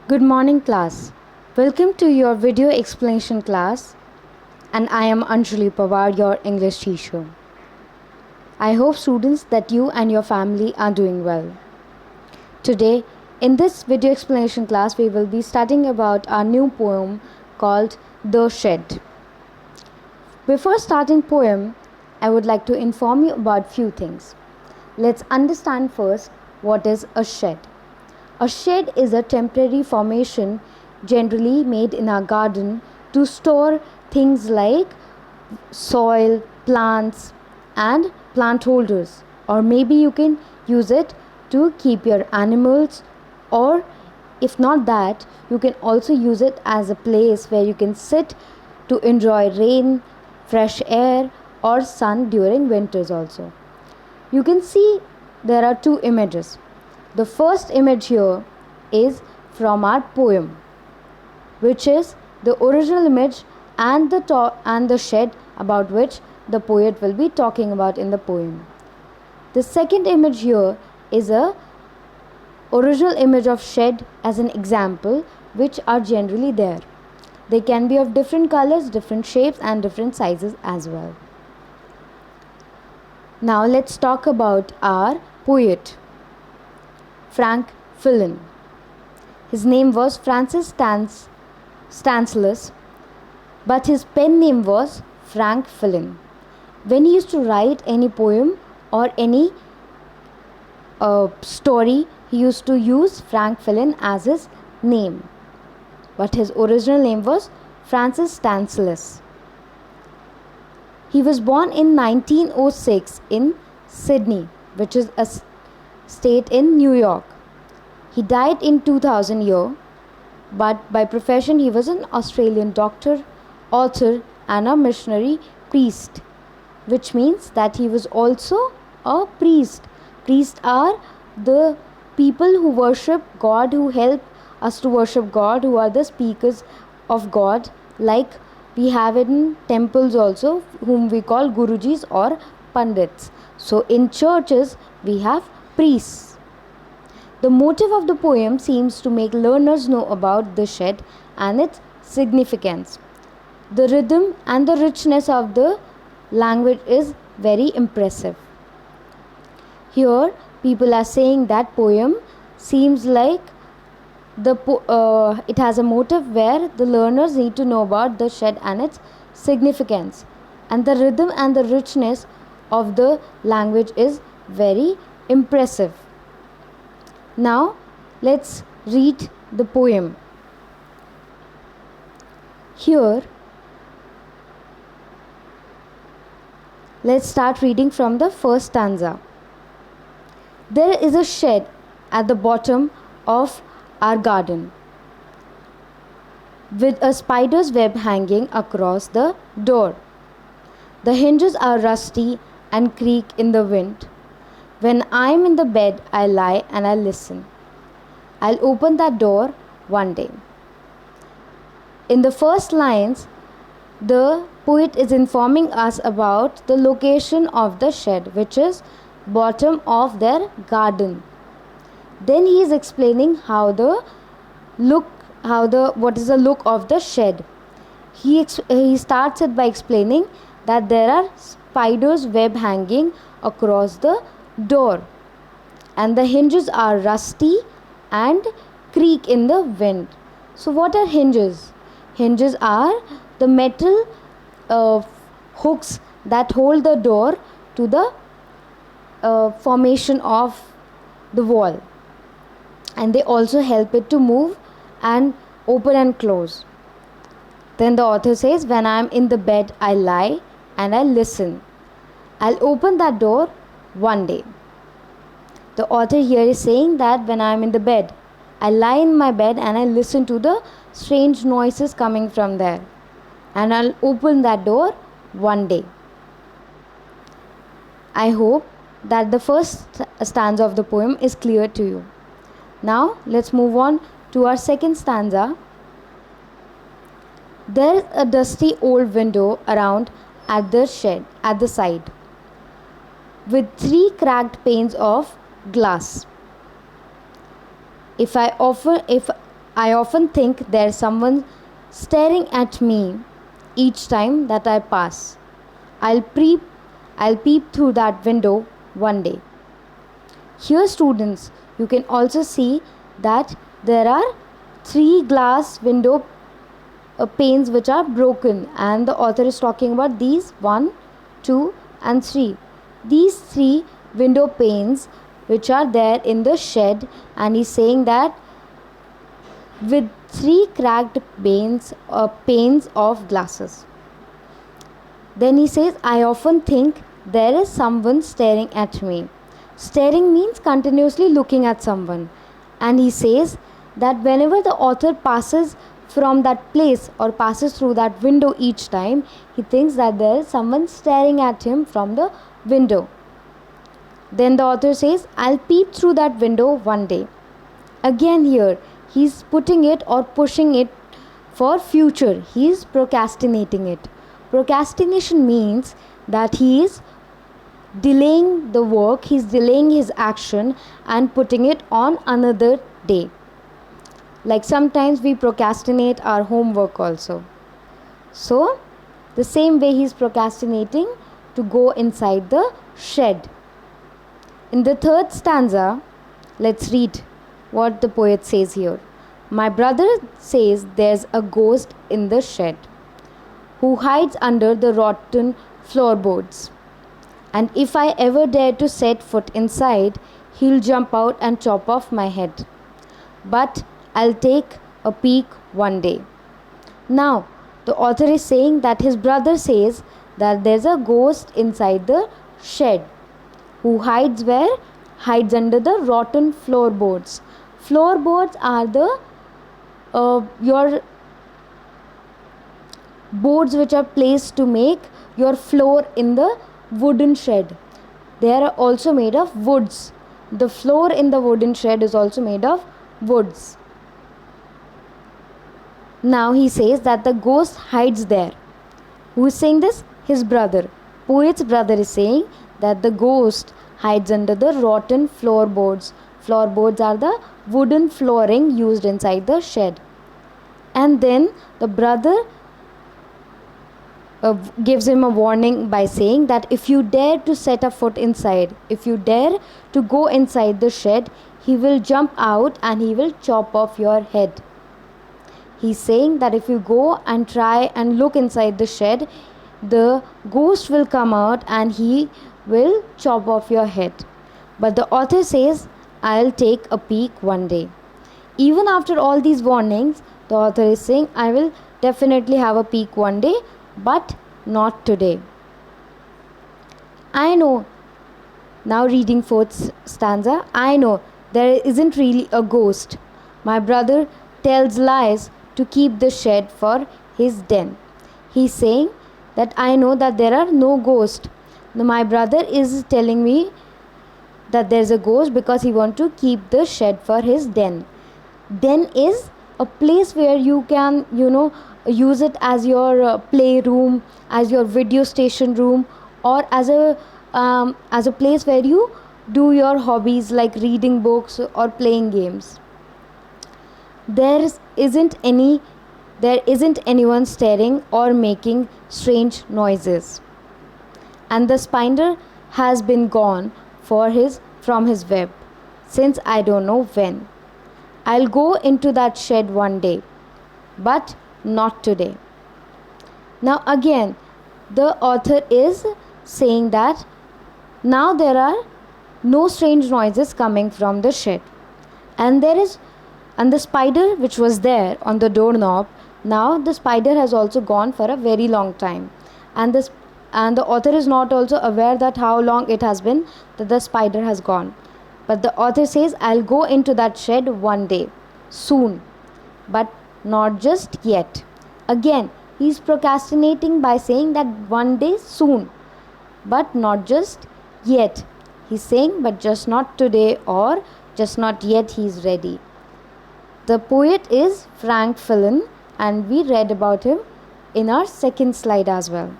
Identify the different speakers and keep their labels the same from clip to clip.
Speaker 1: Good morning, class. Welcome to your video explanation class, and I am Anjali Pawar, your English teacher. I hope students that you and your family are doing well. Today, in this video explanation class, we will be studying about our new poem called The Shed. Before starting poem, I would like to inform you about few things. Let's understand first what is a shed. A shed is a temporary formation generally made in our garden to store things like soil, plants, and plant holders. Or maybe you can use it to keep your animals, or if not that, you can also use it as a place where you can sit to enjoy rain, fresh air, or sun during winters also. You can see there are two images. The first image here is from our poem, which is the original image and the shed about which the poet will be talking about in the poem. The second image here is a original image of shed as an example, which are generally there. They can be of different colors, different shapes, and different sizes as well. Now let's talk about our poet, Frank Fillon. His name was Francis Stanislaus, but his pen name was Frank Fillon. When he used to write any poem or any story, he used to use Frank Fillon as his name, but his original name was Francis Stanislaus. He was born in 1906 in Sydney, which is a state in New York. He died in 2000 year, but by profession he was an Australian doctor, author, and a missionary priest, which means that he was also a priest. Priests are the people who worship God, who help us to worship God, who are the speakers of God, like we have it in temples also, whom we call Gurujis or Pandits. So in churches we have priests. The motive of the poem seems to make learners know about the shed and its significance. The rhythm and the richness of the language is very impressive. Here people are saying that poem seems like it has a motive where the learners need to know about the shed and its significance, and the rhythm and the richness of the language is very impressive. Now let's read the poem. Here, let's start reading from the first stanza. There is a shed at the bottom of our garden, with a spider's web hanging across the door. The hinges are rusty and creak in the wind. When I am in the bed, I lie and I listen. I'll open that door one day. In the first lines, the poet is informing us about the location of the shed, which is bottom of their garden. Then he is explaining what is the look of the shed. He starts it by explaining that there are spiders' web hanging across the door, and the hinges are rusty and creak in the wind. So what are hinges? Hinges are the metal hooks that hold the door to the formation of the wall, and they also help it to move and open and close. Then the author says, when I am in the bed, I lie and I listen. I'll open that door one day. The author here is saying that when I am in the bed, I lie in my bed and I listen to the strange noises coming from there, and I'll open that door one day. I hope that the first stanza of the poem is clear to you. Now let's move on to our second stanza. There is a dusty old window around at the shed at the side, with 3 cracked panes of glass. If I often think there's someone staring at me each time that I pass. I'll peep, I'll peep through that window one day. Here, students, you can also see that there are three glass window panes which are broken, and the author is talking about these 1, 2, and 3. These 3 window panes which are there in the shed, and he's saying that with 3 cracked panes of glasses. Then he says, I often think there is someone staring at me. Staring means continuously looking at someone. And he says that whenever the author passes from that place or passes through that window each time, he thinks that there is someone staring at him from the window. Then the author says, I'll peep through that window one day. Again here, he's putting it or pushing it for future. He's procrastinating it. Procrastination means that he is delaying the work, he's delaying his action and putting it on another day. Like sometimes we procrastinate our homework also. So, the same way he's procrastinating to go inside the shed. In the 3rd stanza, let's read what the poet says here. My brother says there's a ghost in the shed who hides under the rotten floorboards. And if I ever dare to set foot inside, he'll jump out and chop off my head. But I'll take a peek one day. Now, the author is saying that his brother says that there's a ghost inside the shed. Who hides where? Hides under the rotten floorboards. Floorboards are the your boards which are placed to make your floor in the wooden shed. They are also made of woods. The floor in the wooden shed is also made of woods. Now he says that the ghost hides there. Who is saying this? His brother. Poet's brother is saying that the ghost hides under the rotten floorboards. Floorboards are the wooden flooring used inside the shed. And then the brother gives him a warning by saying that if you dare to set a foot inside, if you dare to go inside the shed, he will jump out and he will chop off your head. He's saying that if you go and try and look inside the shed, the ghost will come out and he will chop off your head. But the author says, I'll take a peek one day. Even after all these warnings, the author is saying, I will definitely have a peek one day, but not today. I know, now reading 4th stanza, I know there isn't really a ghost. My brother tells lies to keep the shed for his den. He's saying that I know that there are no ghosts. My brother is telling me that there's a ghost because he wants to keep the shed for his den. Den is a place where you can, use it as your playroom, as your video station room, or as a place where you do your hobbies like reading books or playing games. There isn't anyone staring or making strange noises. And the spider has been gone from his web since I don't know when. I'll go into that shed one day, but not today. Now again, the author is saying that now there are no strange noises coming from the shed. And the spider which was there on the doorknob, now the spider has also gone for a very long time. And the author is not also aware that how long it has been that the spider has gone. But the author says, I'll go into that shed one day, soon, but not just yet. Again, he's procrastinating by saying that one day soon, but not just yet. He's saying, but just not today or just not yet he's ready. The poet is Frank Fillon, and we read about him in our 2nd slide as well.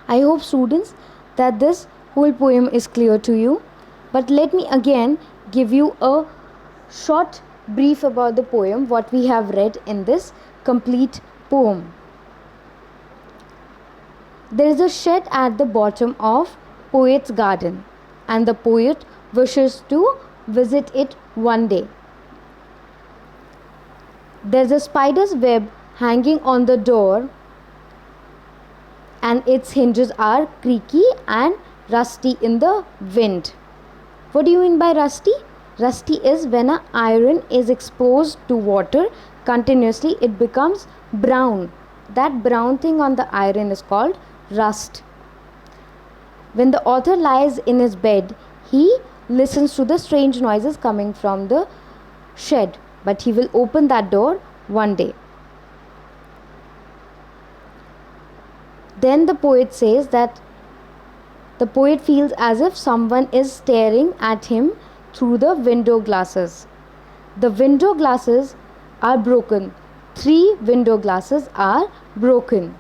Speaker 1: I hope, students, that this whole poem is clear to you. But let me again give you a short brief about the poem what we have read in this complete poem. There is a shed at the bottom of poet's garden, and the poet wishes to visit it one day. There's a spider's web hanging on the door, and its hinges are creaky and rusty in the wind. What do you mean by rusty? Rusty is when an iron is exposed to water continuously, it becomes brown. That brown thing on the iron is called rust. When the author lies in his bed, he listens to the strange noises coming from the shed, but he will open that door one day. Then the poet says that the poet feels as if someone is staring at him through the window glasses. The window glasses are broken. 3 window glasses are broken.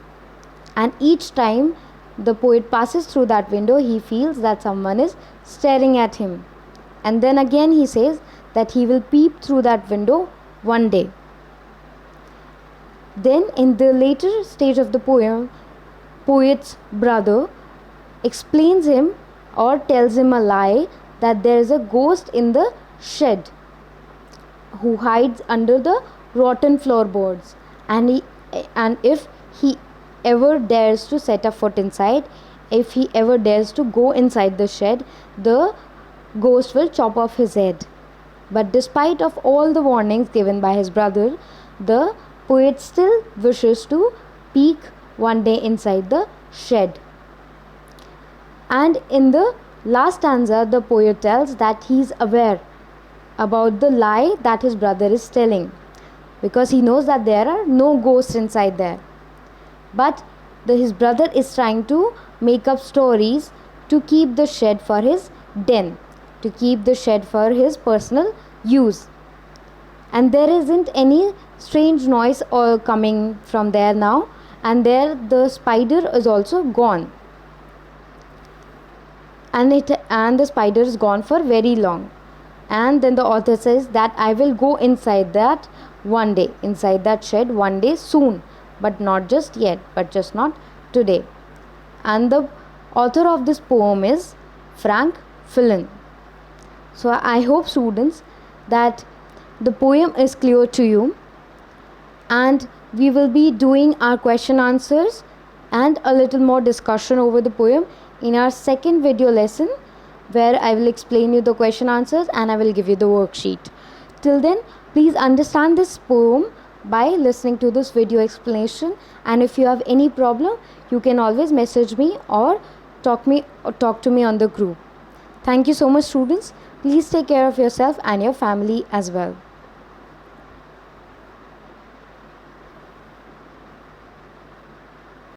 Speaker 1: And each time the poet passes through that window, he feels that someone is staring at him. And then again he says that he will peep through that window one day. Then in the later stage of the poem, poet's brother explains him or tells him a lie that there is a ghost in the shed who hides under the rotten floorboards, and if he ever dares to set a foot inside, if he ever dares to go inside the shed, the ghost will chop off his head. But despite of all the warnings given by his brother, the poet still wishes to peek one day inside the shed. And in the last stanza, the poet tells that he is aware about the lie that his brother is telling, because he knows that there are no ghosts inside there. But his brother is trying to make up stories to keep the shed for his den, to keep the shed for his personal use. And there isn't any strange noise or coming from there now, and there the spider is also gone, and the spider is gone for very long. And then the author says that I will go inside that one day, inside that shed one day soon, but not just yet, but just not today. And the author of this poem is Frank Filin. So I hope, students, that the poem is clear to you, and we will be doing our question answers and a little more discussion over the poem in our second video lesson, where I will explain you the question answers and I will give you the worksheet. Till then, please understand this poem by listening to this video explanation, and if you have any problem, you can always message me or talk to me on the group. Thank you so much, students. Please take care of yourself and your family as well.